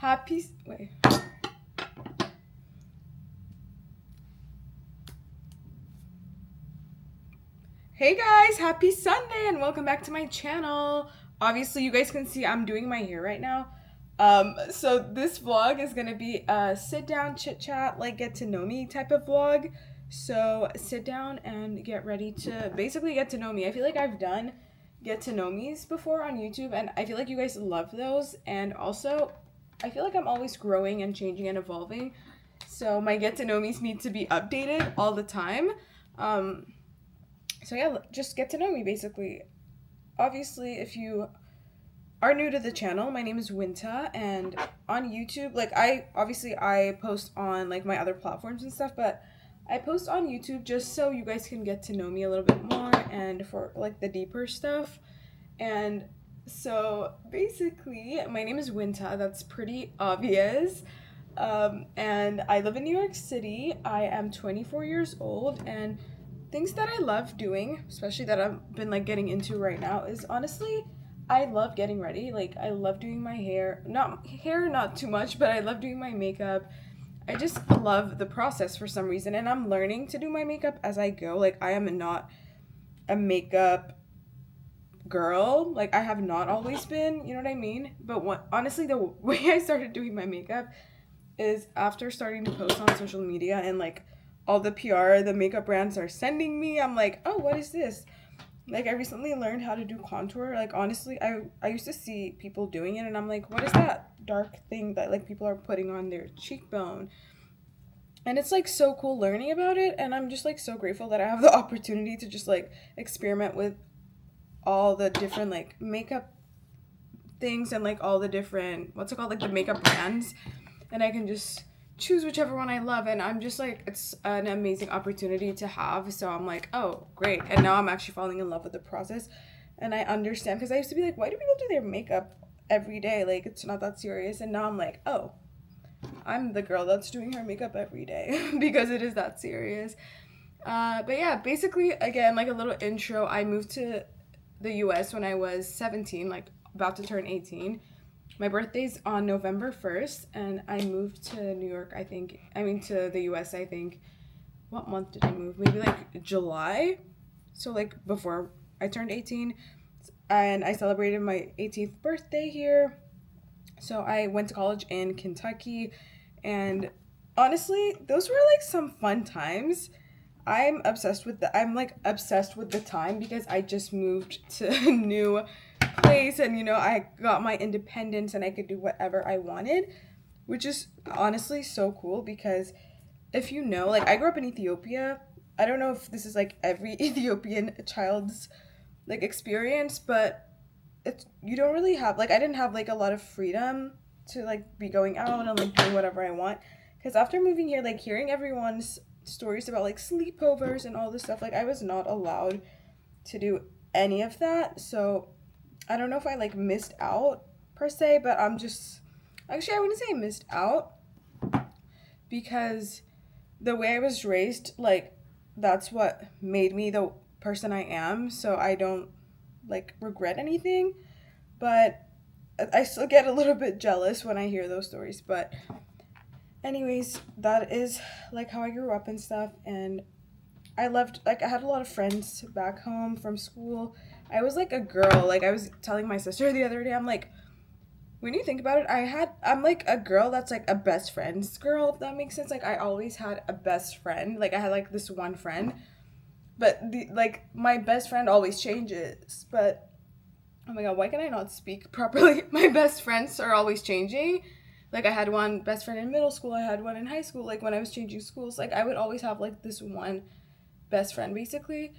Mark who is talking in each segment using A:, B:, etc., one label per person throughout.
A: Wait. Hey guys, happy Sunday and welcome back to my channel. Obviously, you guys can see I'm doing my hair right now. So this vlog is gonna be a sit down chit chat, like get to know me type of vlog. So sit down and get ready to basically get to know me. I feel like I've done get to know me's before on YouTube and I feel like you guys love those. And also, I feel like I'm always growing and changing and evolving. So my get to know me's need to be updated all the time. So yeah, just get to know me basically. Obviously, if you are new to the channel, my name is Winta, and on YouTube, like I post on like my other platforms and stuff, but I post on YouTube just so you guys can get to know me a little bit more and for like the deeper stuff. And so basically, my name is Winta. That's pretty obvious. And I live in New York City. I am 24 years old, and things that I love doing, especially that I've been like getting into right now, is honestly I love getting ready. Like I love doing my hair. Not too much, but I love doing my makeup. I just love the process for some reason, and I'm learning to do my makeup as I go. Like I am not a makeup girl. Like I have not always been, you know what I mean? But honestly, the way I started doing my makeup is after starting to post on social media and like all the PR the makeup brands are sending me. I'm like, oh, what is this? Like I recently learned how to do contour. Like honestly, I used to see people doing it and I'm like, what is that dark thing that like people are putting on their cheekbone? And it's like so cool learning about it, and I'm just like so grateful that I have the opportunity to just like experiment with all the different like makeup things and like all the different what's it called, like the makeup brands, and I can just choose whichever one I love. And I'm just like, it's an amazing opportunity to have. So I'm like, oh great. And now I'm actually falling in love with the process, and I understand, because I used to be like, why do people do their makeup every day, like it's not that serious? And now I'm like, oh, I'm the girl that's doing her makeup every day because it is that serious. But yeah, basically, again, like a little intro, I moved to the US when I was 17, like about to turn 18. My birthday's on November 1st, and I moved to New York, to the US, I think. What month did I move? Maybe like July? So, like, before I turned 18. And I celebrated my 18th birthday here. So, I went to college in Kentucky, and honestly, those were like some fun times. I'm like obsessed with the time because I just moved to a new place, and I got my independence and I could do whatever I wanted, which is honestly so cool. Because if like I grew up in Ethiopia. I don't know if this is like every Ethiopian child's like experience, but it's you don't really have, like, I didn't have like a lot of freedom to like be going out and like doing whatever I want. Because after moving here, like hearing everyone's stories about like sleepovers and all this stuff, like I was not allowed to do any of that. So I don't know if I like missed out per se, but I'm just, actually I wouldn't say I missed out, because the way I was raised, like that's what made me the person I am. So I don't like regret anything, but I still get a little bit jealous when I hear those stories. But anyways, that is like how I grew up and stuff. And I had a lot of friends back home from school. I was like a girl. Like I was telling my sister the other day, I'm like, when you think about it, I'm like a girl that's like a best friend's girl, if that makes sense. Like I always had a best friend. Like I had like this one friend, but my best friend always changes. But oh my god, why can I not speak properly? My best friends are always changing. Like I had one best friend in middle school, I had one in high school. Like when I was changing schools, like I would always have like this one best friend basically.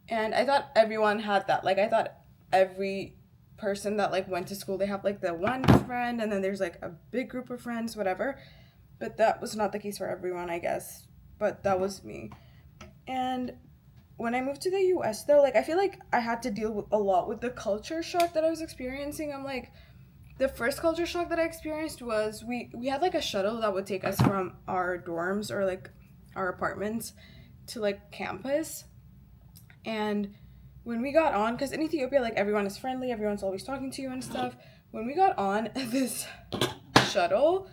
A: And I thought everyone had that. Like I thought every person that like went to school, they have like the one friend, and then there's like a big group of friends, whatever. But that was not the case for everyone, I guess. But that was me. And when I moved to the US though, like I feel like I had to deal with a lot with the culture shock that I was experiencing. I'm like, the first culture shock that I experienced was we had like a shuttle that would take us from our dorms or like our apartments to like campus. And when we got on, because in Ethiopia, like everyone is friendly, everyone's always talking to you and stuff. When we got on this shuttle,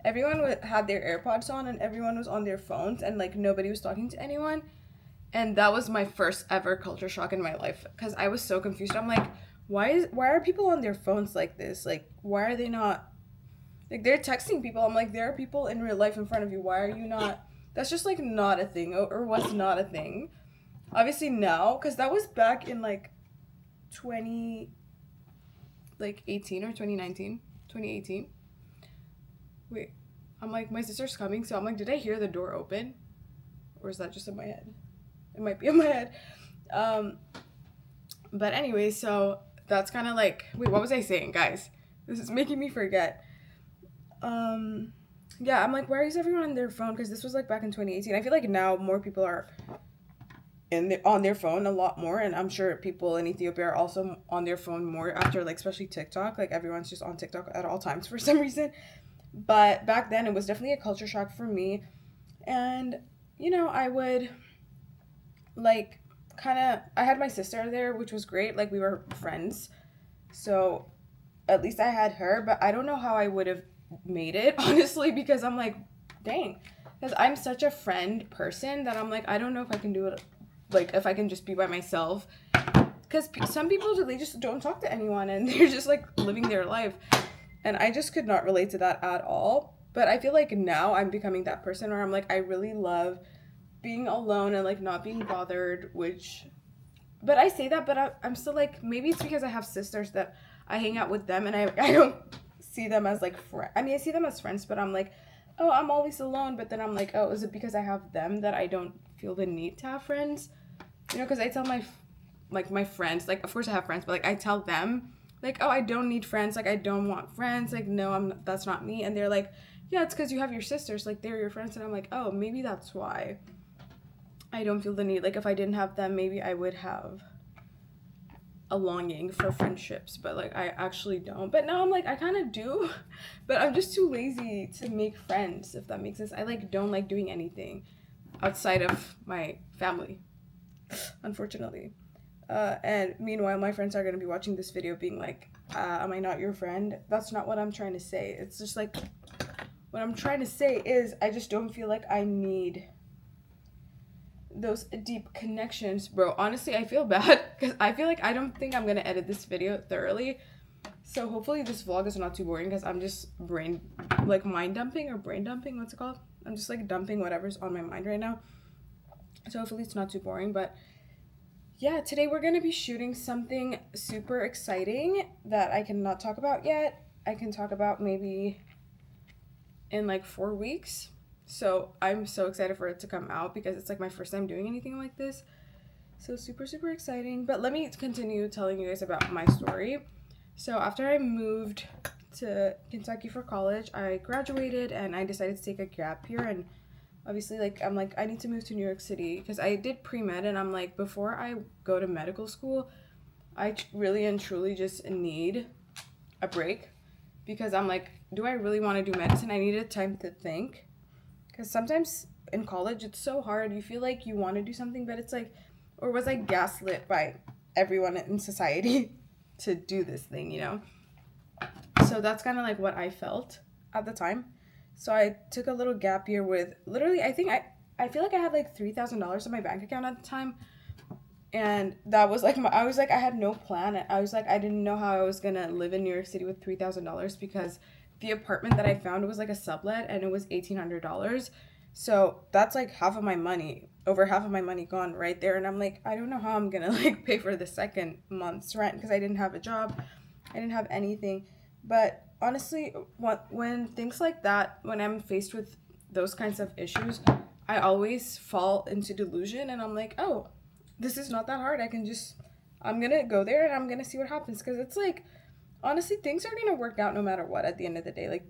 A: everyone had their AirPods on and everyone was on their phones and like nobody was talking to anyone. And that was my first ever culture shock in my life because I was so confused. I'm like, why are people on their phones like this? Like, why are they not, like, they're texting people. I'm like, there are people in real life in front of you. Why are you not? That's just like not a thing, or was not a thing. Obviously now, because that was back in like 18 or 2018. Wait, I'm like, my sister's coming, so I'm like, did I hear the door open? Or is that just in my head? It might be in my head. But anyway, so that's kind of like, wait, what was I saying, guys? This is making me forget. Yeah, I'm like, why is everyone on their phone? Because this was like back in 2018. I feel like now more people are on their phone a lot more, and I'm sure people in Ethiopia are also on their phone more after, like, especially TikTok. Like, everyone's just on TikTok at all times for some reason. But back then, it was definitely a culture shock for me. And, you know, I would, like, I had my sister there, which was great. Like, we were friends. So, at least I had her. But I don't know how I would have made it, honestly, because I'm like, dang. Because I'm such a friend person that I'm like, I don't know if I can do it, like, if I can just be by myself. Because some people, they just don't talk to anyone, and they're just, like, living their life. And I just could not relate to that at all. But I feel like now I'm becoming that person where I'm like, I really love being alone and like not being bothered, but I say that, but I'm still like, maybe it's because I have sisters that I hang out with them and I don't see them as like I mean, I see them as friends, but I'm like, oh, I'm always alone. But then I'm like, oh, is it because I have them that I don't feel the need to have friends? You know, because I tell my friends, like, of course I have friends, but like I tell them, like, oh, I don't need friends, like, I don't want friends, like, no, that's not me. And they're like, yeah, it's because you have your sisters, like, they're your friends. And I'm like, oh, maybe that's why I don't feel the need. Like, if I didn't have them, maybe I would have a longing for friendships, but like, I actually don't. But now I'm like, I kind of do, but I'm just too lazy to make friends, if that makes sense. I like don't like doing anything outside of my family, unfortunately. And meanwhile, my friends are going to be watching this video being like, am I not your friend? That's not what I'm trying to say. It's just like, what I'm trying to say is I just don't feel like I need those deep connections. Bro, honestly, I feel bad because I feel like I don't think I'm going to edit this video thoroughly. So hopefully this vlog is not too boring because I'm just mind dumping or brain dumping. What's it called? I'm just like dumping whatever's on my mind right now. So hopefully it's not too boring, but yeah, today we're going to be shooting something super exciting that I cannot talk about yet. I can talk about maybe in like 4 weeks. So I'm so excited for it to come out because it's like my first time doing anything like this. So super, super exciting. But let me continue telling you guys about my story. So after I moved to Kentucky for college, I graduated and I decided to take a gap year, and obviously, like, I'm like, I need to move to New York City because I did pre-med, and I'm like, before I go to medical school, I really and truly just need a break because I'm like, do I really want to do medicine? I needed time to think because sometimes in college, it's so hard. You feel like you want to do something, but it's like, or was I gaslit by everyone in society to do this thing, you know? So that's kind of like what I felt at the time. So I took a little gap year with literally, I think I feel like I had like $3,000 in my bank account at the time. And that was like, I was like, I had no plan. I was like, I didn't know how I was going to live in New York City with $3,000 because the apartment that I found was like a sublet and it was $1,800. So that's like half of my money, over half of my money gone right there. And I'm like, I don't know how I'm going to like pay for the second month's rent because I didn't have a job. I didn't have anything. But honestly, when things like that, when I'm faced with those kinds of issues, I always fall into delusion and I'm like, oh, this is not that hard. I'm going to go there and I'm going to see what happens. Because it's like, honestly, things are going to work out no matter what at the end of the day. Like,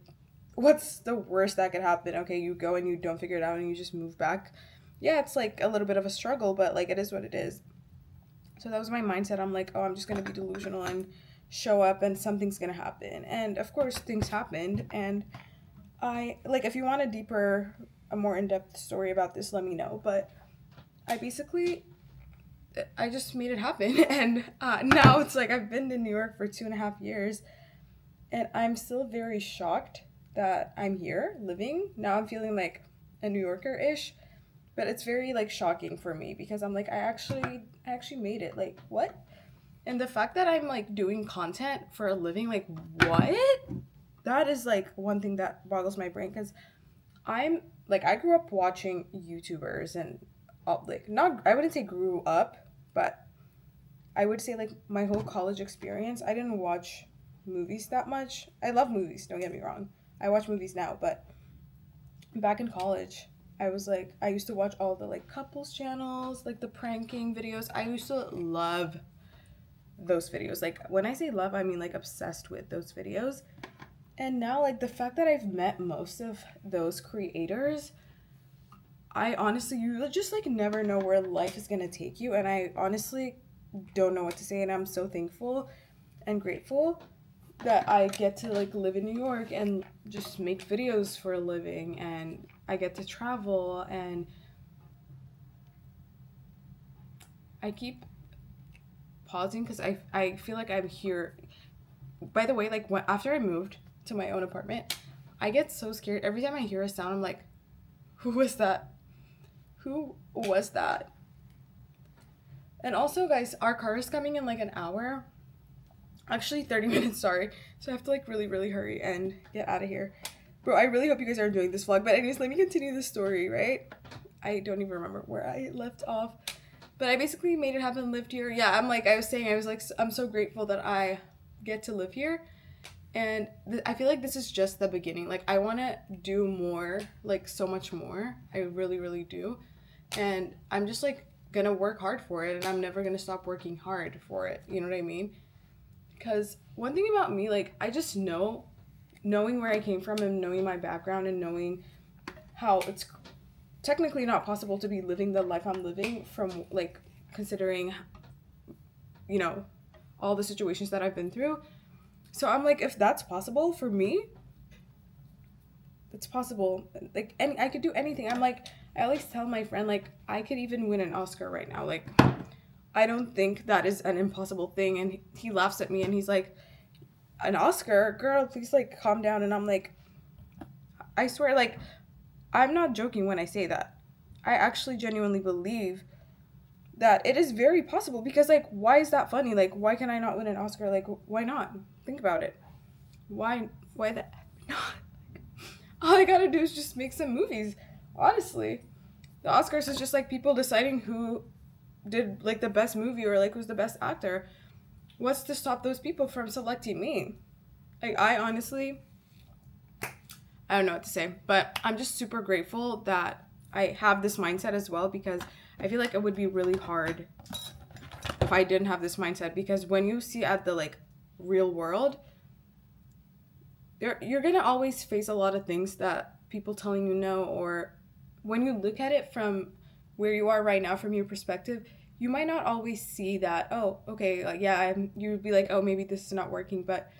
A: what's the worst that could happen? Okay, you go and you don't figure it out and you just move back. Yeah, it's like a little bit of a struggle, but like it is what it is. So that was my mindset. I'm like, oh, I'm just going to be delusional and show up and something's going to happen. And of course, things happened. And if you want a more in-depth story about this, let me know. But I just made it happen. And now it's like I've been to New York for 2.5 years and I'm still very shocked that I'm here living. Now I'm feeling like a New Yorker-ish, but it's very like shocking for me because I'm like I actually made it. Like what? And the fact that I'm like doing content for a living, like what? That is like one thing that boggles my brain because I'm like I grew up watching YouTubers and like not I wouldn't say grew up, but I would say like my whole college experience, I didn't watch movies that much. I love movies, don't get me wrong. I watch movies now, but back in college, I was like I used to watch all the like couples channels, like the pranking videos. I used to love those videos. Like when I say love, I mean like obsessed with those videos. And now like the fact that I've met most of those creators, I honestly you just like never know where life is going to take you and I honestly don't know what to say and I'm so thankful and grateful that I get to like live in New York and just make videos for a living and I get to travel and I keep pausing cuz I feel like I'm here. By the way, like when after I moved to my own apartment, I get so scared every time I hear a sound. I'm like, who was that? Who was that? And also, guys, our car is coming in like an hour. Actually, 30 minutes, sorry. So I have to like really, really hurry and get out of here. Bro, I really hope you guys are enjoying this vlog. But anyways, let me continue the story, right? I don't even remember where I left off. But I basically made it happen, lived here. Yeah, I was saying, I'm so grateful that I get to live here. And I feel like this is just the beginning. Like, I want to do more, like, so much more. I really, really do. And I'm just, like, gonna work hard for it. And I'm never gonna stop working hard for it. You know what I mean? Because one thing about me, like, I just know, knowing where I came from and knowing my background and knowing how it's technically not possible to be living the life I'm living from, like, considering, you know, all the situations that I've been through. So I'm like, if that's possible for me, it's possible. Like, any I could do anything. I'm like, I always tell my friend, like, I could even win an Oscar right now. Like, I don't think that is an impossible thing. And he laughs at me and he's like, an Oscar? Girl, please, like, calm down. And I'm like, I swear, like, I'm not joking when I say that. I actually genuinely believe that it is very possible because, like, why is that funny? Like, why can I not win an Oscar? Like, why not? Think about it. Why that not? All I gotta do is just make some movies. Honestly, the Oscars is just like people deciding who did like the best movie or like who's the best actor. What's to stop those people from selecting me? Like, I honestly, I don't know what to say, but I'm just super grateful that I have this mindset as well because I feel like it would be really hard if I didn't have this mindset because when you see at the like real world, you're gonna always face a lot of things that people telling you no, or when you look at it from where you are right now from your perspective, you might not always see that, oh, okay, like, yeah, you'd be like, oh, maybe this is not working, but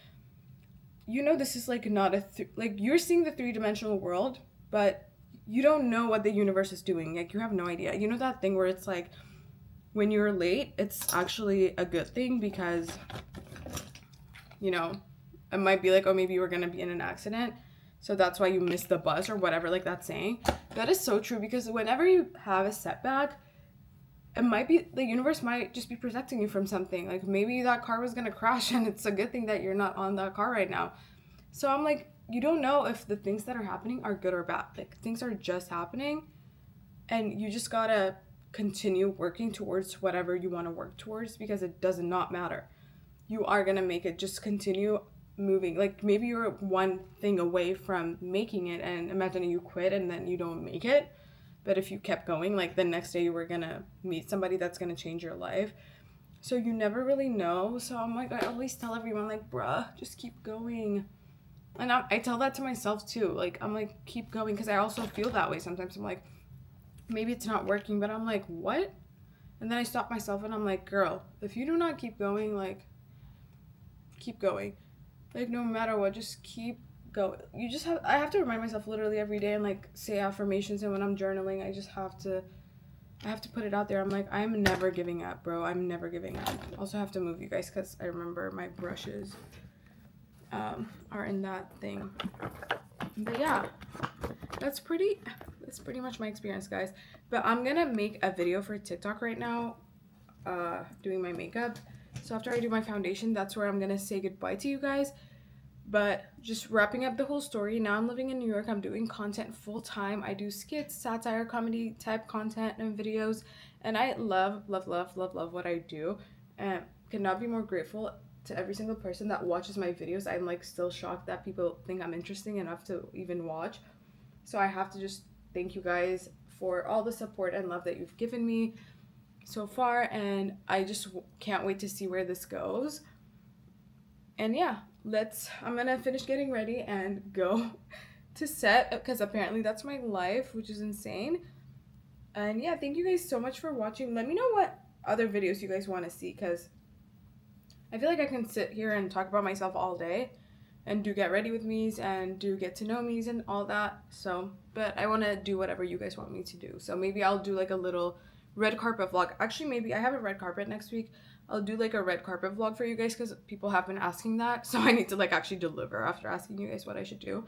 A: you know this is like not like you're seeing the three-dimensional world, but you don't know what the universe is doing. Like, you have no idea. You know that thing where it's like when you're late, it's actually a good thing because, you know, it might be like, oh, maybe you were going to be in an accident, so that's why you missed the bus or whatever, like that saying. That is so true because whenever you have a setback, it might be the universe might just be protecting you from something. Like, maybe that car was going to crash and it's a good thing that you're not on that car right now. So I'm like, you don't know if the things that are happening are good or bad. Like, things are just happening and you just got to continue working towards whatever you want to work towards because it does not matter. You are going to make it. Just continue moving. Like, maybe you're one thing away from making it, and imagine you quit and then you don't make it. But if you kept going, like, the next day you were gonna meet somebody that's gonna change your life. So you never really know. So I'm like, I always tell everyone, like, bruh, just keep going. And I tell that to myself too. Like, I'm like, keep going, because I also feel that way sometimes. I'm like, maybe it's not working, but I'm like, what? And then I stop myself and I'm like, girl, if you do not keep going, like, keep going. Like, no matter what, just keep going. I have to remind myself literally every day and like say affirmations, and when I'm journaling, I have to put it out there. I'm like, I'm never giving up, bro. I'm never giving up. Also have to move you guys because I remember my brushes are in that thing. But yeah, that's pretty much my experience, guys. But I'm gonna make a video for TikTok right now, doing my makeup. So after I do my foundation, that's where I'm gonna say goodbye to you guys. But just wrapping up the whole story, now I'm living in New York. I'm doing content full time. I do skits, satire, comedy type content and videos, and I love, love, love, love, love what I do, and cannot be more grateful to every single person that watches my videos. I'm like still shocked that people think I'm interesting enough to even watch. So I have to just thank you guys for all the support and love that you've given me so far, and I just can't wait to see where this goes. And yeah, I'm gonna finish getting ready and go to set because apparently that's my life, which is insane. And yeah, thank you guys so much for watching. Let me know what other videos you guys want to see, because I feel like I can sit here and talk about myself all day and do get ready with me's and do get to know me's and all that. So, but I want to do whatever you guys want me to do. So maybe I'll do like a little red carpet vlog. Actually, maybe I have a red carpet next week. I'll do like a red carpet vlog for you guys because people have been asking that. So I need to like actually deliver after asking you guys what I should do.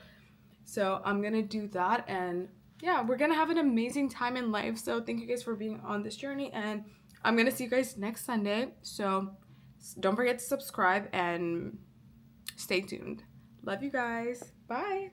A: So I'm going to do that, and yeah, we're going to have an amazing time in life. So thank you guys for being on this journey, and I'm going to see you guys next Sunday. So don't forget to subscribe and stay tuned. Love you guys. Bye.